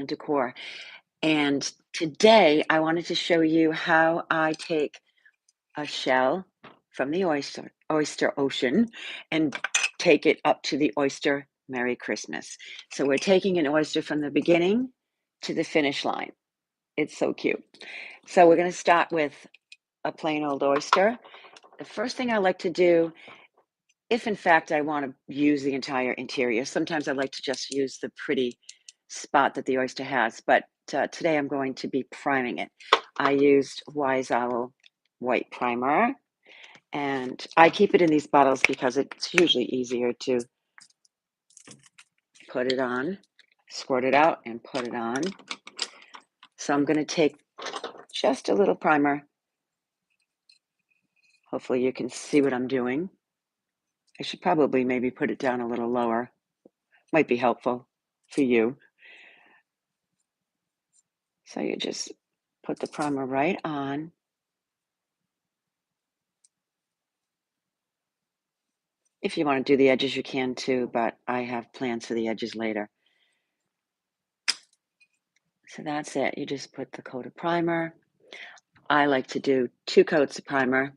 decor. And today I wanted to show you how I take a shell from the oyster ocean and take it up to the oyster Merry Christmas. So we're taking an oyster from the beginning to the finish line. It's so cute. So we're going to start with a plain old oyster. The first thing I like to do, if in fact I want to use the entire interior, sometimes I like to just use the pretty spot that the oyster has, but today I'm going to be priming it. I used Wise Owl white primer, and I keep it in these bottles because it's usually easier to put it on, squirt it out, and put it on. So I'm going to take just a little primer. Hopefully you can see what I'm doing. I should probably maybe put it down a little lower. Might be helpful for you. So you just put the primer right on. If you want to do the edges, you can too, but I have plans for the edges later. So that's it. You just put the coat of primer. I like to do 2 coats of primer.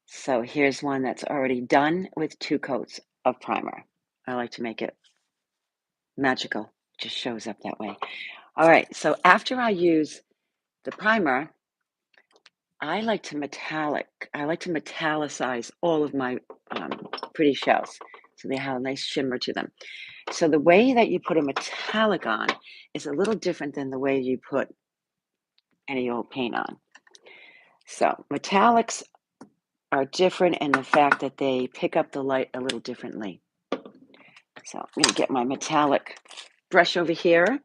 So here's one that's already done with 2 coats of primer. I like to make it magical. It just shows up that way. All right, so after I use the primer, I like to metallicize all of my pretty shells so they have a nice shimmer to them. So the way that you put a metallic on is a little different than the way you put any old paint on. So metallics are different in the fact that they pick up the light a little differently. So I'm going to get my metallic brush over here.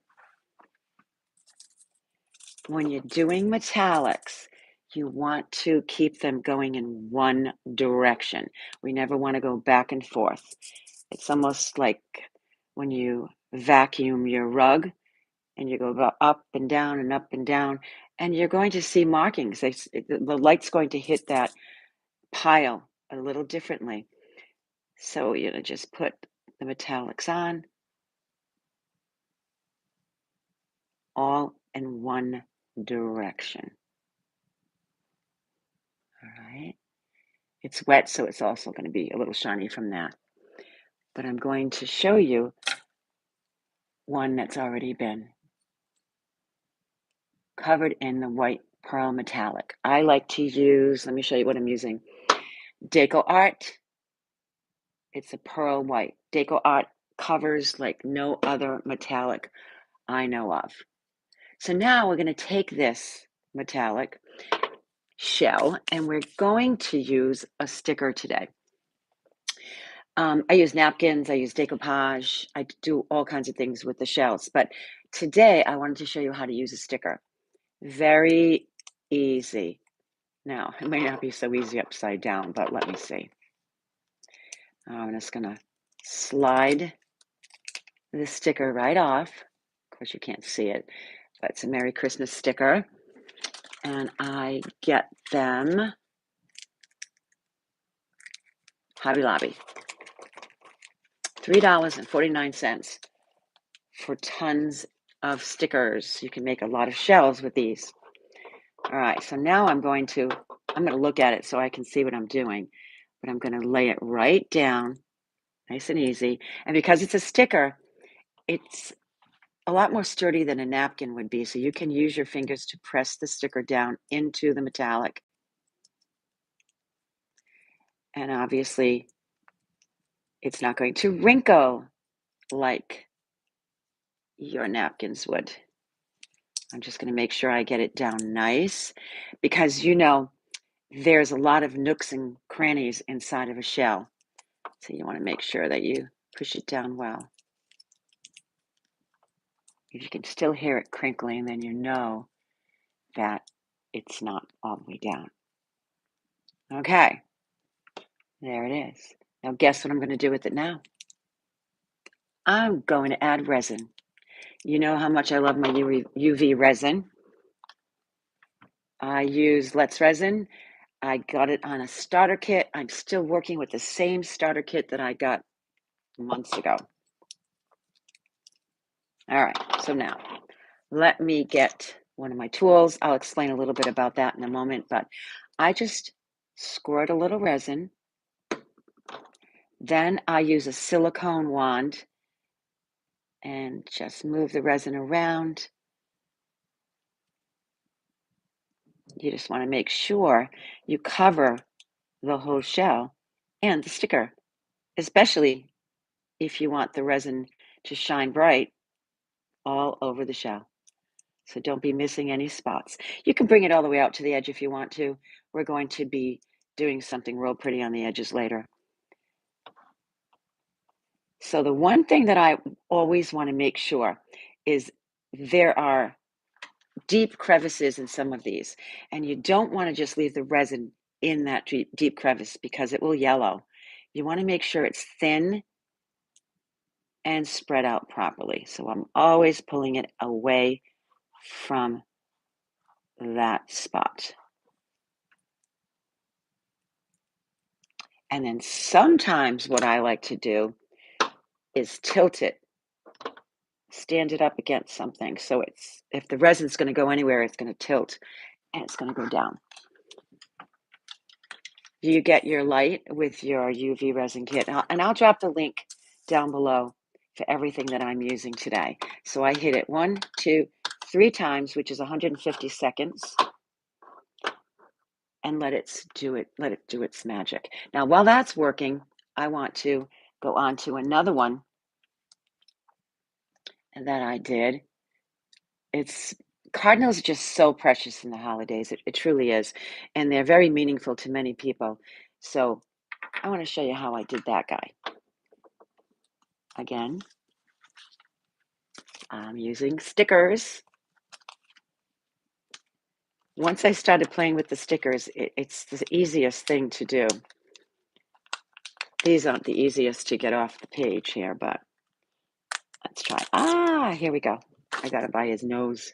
When you're doing metallics, you want to keep them going in one direction. We never want to go back and forth. It's almost like when you vacuum your rug and you go up and down and up and down, and you're going to see markings. The light's going to hit that pile a little differently. So you're going to just put the metallics on, all in one direction. All right. It's wet, so it's also going to be a little shiny from that. But I'm going to show you one that's already been covered in the white pearl metallic. I like to use, let me show you what I'm using. Deco Art. It's a pearl white. Deco Art covers like no other metallic I know of. So now we're going to take this metallic shell and we're going to use a sticker today. I use napkins, I use decoupage, I do all kinds of things with the shells, but today I wanted to show you how to use a sticker. Very easy. Now, it may not be so easy upside down, but let me see. I'm just going to slide the sticker right off. Of course, you can't see it, but it's a Merry Christmas sticker. And I get them Hobby Lobby. $3.49 for tons of stickers. You can make a lot of shells with these. All right, so now I'm going to look at it so I can see what I'm doing, but I'm going to lay it right down, nice and easy. And because it's a sticker, it's a lot more sturdy than a napkin would be, so you can use your fingers to press the sticker down into the metallic. And obviously, it's not going to wrinkle like your napkins would. I'm just going to make sure I get it down nice because there's a lot of nooks and crannies inside of a shell. So you want to make sure that you push it down well. If you can still hear it crinkling, then you know that it's not all the way down. Okay, there it is. Now guess what I'm going to do with it now? I'm going to add resin. You know how much I love my UV resin. I use Let's Resin. I got it on a starter kit. I'm still working with the same starter kit that I got months ago. All right, so now let me get one of my tools. I'll explain a little bit about that in a moment, but I just squirt a little resin. Then I use a silicone wand and just move the resin around. You just want to make sure you cover the whole shell and the sticker, especially if you want the resin to shine bright all over the shell. So don't be missing any spots. You can bring it all the way out to the edge if you want to. We're going to be doing something real pretty on the edges later. So the one thing that I always want to make sure is there are deep crevices in some of these, and you don't want to just leave the resin in that deep crevice because it will yellow. You want to make sure it's thin and spread out properly. So I'm always pulling it away from that spot. And then sometimes what I like to do is tilt it, stand it up against something. So it's, if the resin's going to go anywhere, it's going to tilt and it's going to go down. You get your light with your UV resin kit. And I'll drop the link down below for everything that I'm using today. So I hit it 1, 2, 3 times, which is 150 seconds. And let it do its magic. Now, while that's working, I want to go on to another one that I did. Cardinals are just so precious in the holidays. It truly is. And they're very meaningful to many people. So I want to show you how I did that guy. Again, I'm using stickers. Once I started playing with the stickers, it's the easiest thing to do. These aren't the easiest to get off the page here, but let's try. Here we go. I got it by his nose.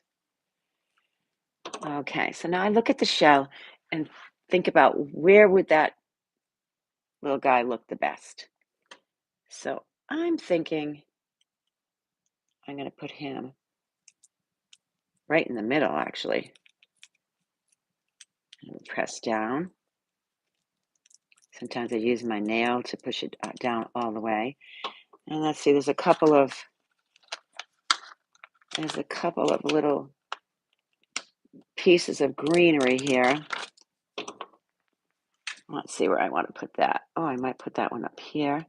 Okay, so now I look at the shell and think about where would that little guy look the best. So I'm thinking I'm going to put him right in the middle, actually. And press down. Sometimes I use my nail to push it down all the way. And let's see, there's a couple of little pieces of greenery here. Let's see where I want to put that. Oh, I might put that one up here.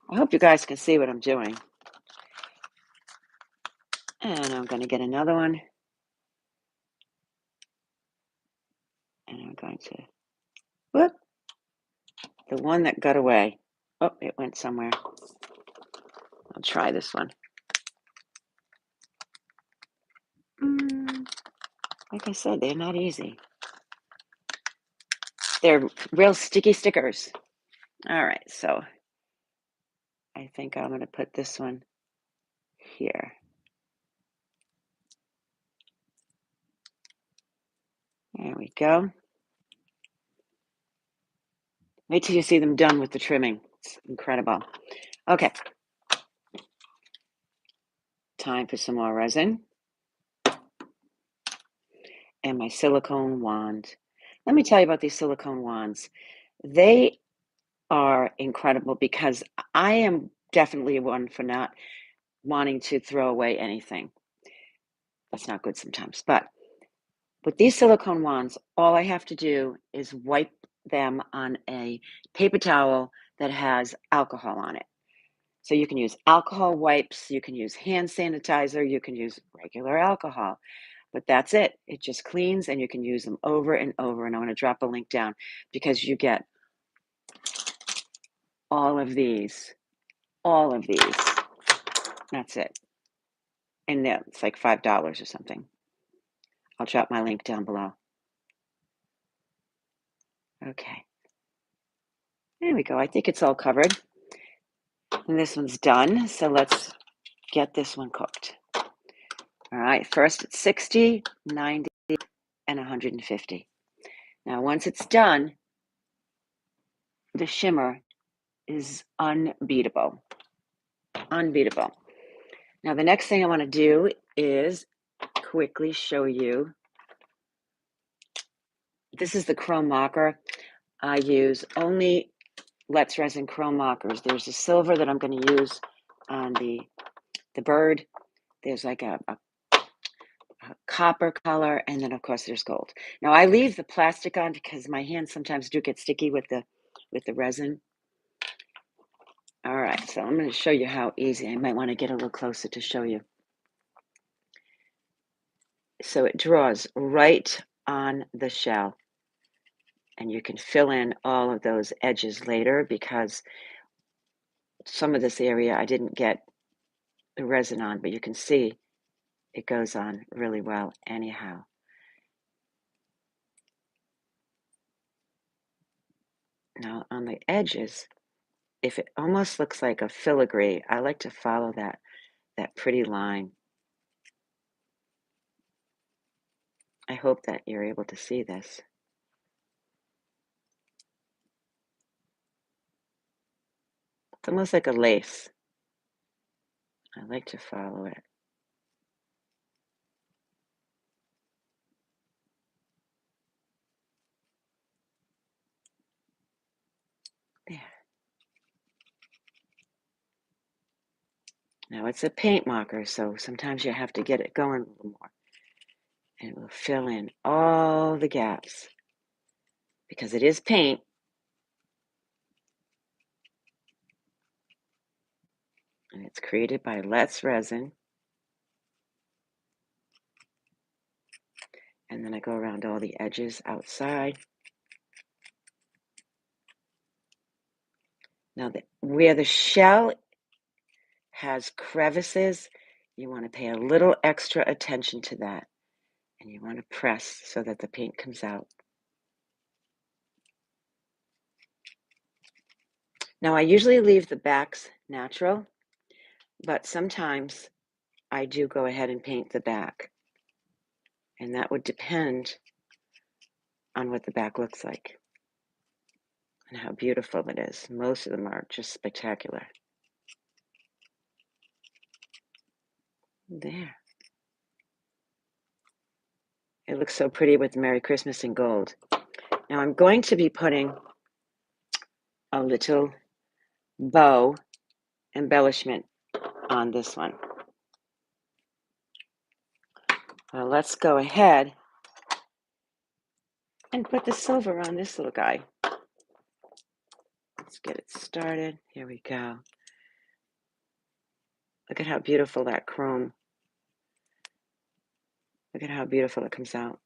I hope you guys can see what I'm doing. And I'm going to get another one. And I'm going to, whoop, the one that got away. Oh, it went somewhere. I'll try this one. Like I said, they're not easy. They're real sticky stickers. All right, so I think I'm going to put this one here. There we go. Wait till you see them done with the trimming. It's incredible. Okay. Time for some more resin. And my silicone wand. Let me tell you about these silicone wands. They are incredible because I am definitely one for not wanting to throw away anything. That's not good sometimes. But with these silicone wands, all I have to do is wipe them on a paper towel that has alcohol on it. So you can use alcohol wipes, you can use hand sanitizer, you can use regular alcohol. But that's it. It just cleans and you can use them over and over. And I'm going to drop a link down because you get all of these. That's it. And it's like $5 or something. I'll drop my link down below. Okay. There we go. I think it's all covered. And this one's done. So let's get this one cooked. All right. First it's 60, 90, and 150. Now, once it's done, the shimmer is unbeatable. Unbeatable. Now, the next thing I want to do is quickly show you. This is the chrome marker. I use only Let's Resin chrome markers. There's a silver that I'm going to use on the bird. There's like a copper color, and then of course there's gold. Now I leave the plastic on because my hands sometimes do get sticky with the resin. All right, so I'm going to show you how easy. I might want to get a little closer to show you. So it draws right on the shell, and you can fill in all of those edges later because some of this area I didn't get the resin on, but you can see it goes on really well anyhow. Now on the edges, if it almost looks like a filigree, I like to follow that pretty line. I hope that you're able to see this. It's almost like a lace. I like to follow it. There. Now it's a paint marker, so sometimes you have to get it going a little more. And it will fill in all the gaps. Because it is paint, and it's created by Let's Resin. And then I go around all the edges outside. Now, where the shell has crevices, you want to pay a little extra attention to that. And you want to press so that the paint comes out. Now, I usually leave the backs natural, but sometimes I do go ahead and paint the back. And that would depend on what the back looks like and how beautiful it is. Most of them are just spectacular. There. It looks so pretty with Merry Christmas in gold. Now I'm going to be putting a little bow embellishment on this one. Well, let's go ahead and put the silver on this little guy. Let's get it started. Here we go. Look at how beautiful that chrome. Look at how beautiful it comes out.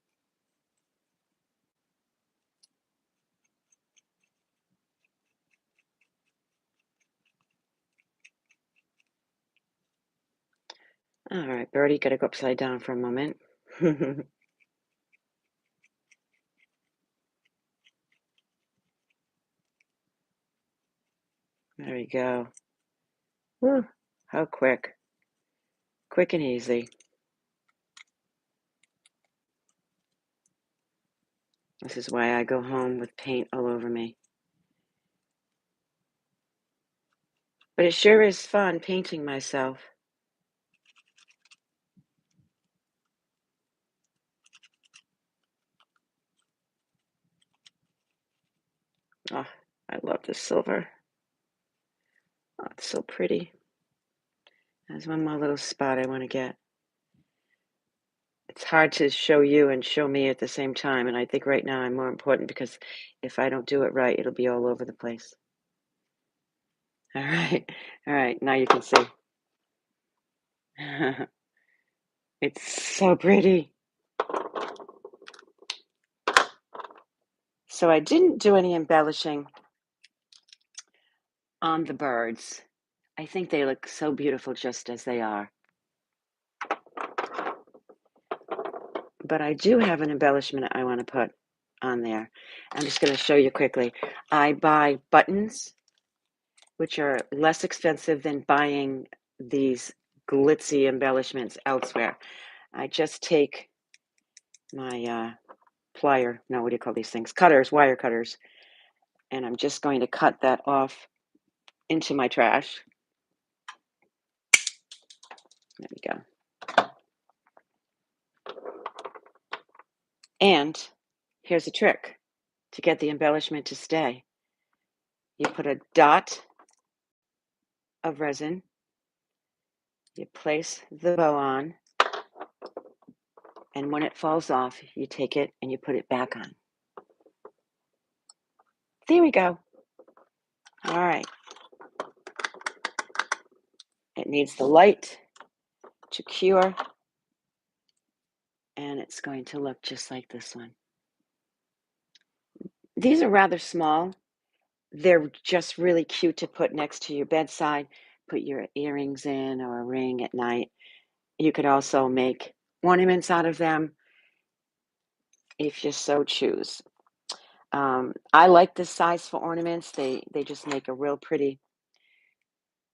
All right, Birdie, gotta go upside down for a moment. There we go. Woo, how quick. Quick and easy. This is why I go home with paint all over me. But it sure is fun painting myself. Oh, I love this silver. Oh, it's so pretty. There's one more little spot I want to get. It's hard to show you and show me at the same time, and I think right now I'm more important because if I don't do it right, it'll be all over the place. All right, now you can see. It's so pretty. So I didn't do any embellishing on the birds. I think they look so beautiful just as they are. But I do have an embellishment I want to put on there. I'm just going to show you quickly. I buy buttons, which are less expensive than buying these glitzy embellishments elsewhere. I just take my plier. No, what do you call these things? Cutters, wire cutters. And I'm just going to cut that off into my trash. There we go. And here's a trick to get the embellishment to stay. You put a dot of resin, you place the bow on, and when it falls off, you take it and you put it back on. There we go. All right. It needs the light to cure, and it's going to look just like this one. These are rather small. They're just really cute to put next to your bedside, put your earrings in or a ring at night. You could also make ornaments out of them if you so choose. I like this size for ornaments. They just make a real pretty,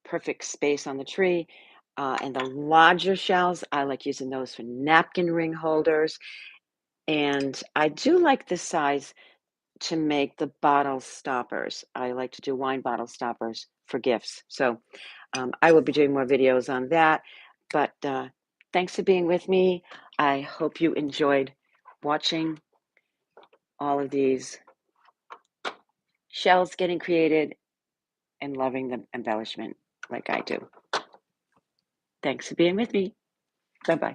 perfect space on the tree. And the larger shells, I like using those for napkin ring holders. And I do like this size to make the bottle stoppers. I like to do wine bottle stoppers for gifts. So I will be doing more videos on that. But thanks for being with me. I hope you enjoyed watching all of these shells getting created and loving the embellishment like I do. Thanks for being with me. Bye-bye.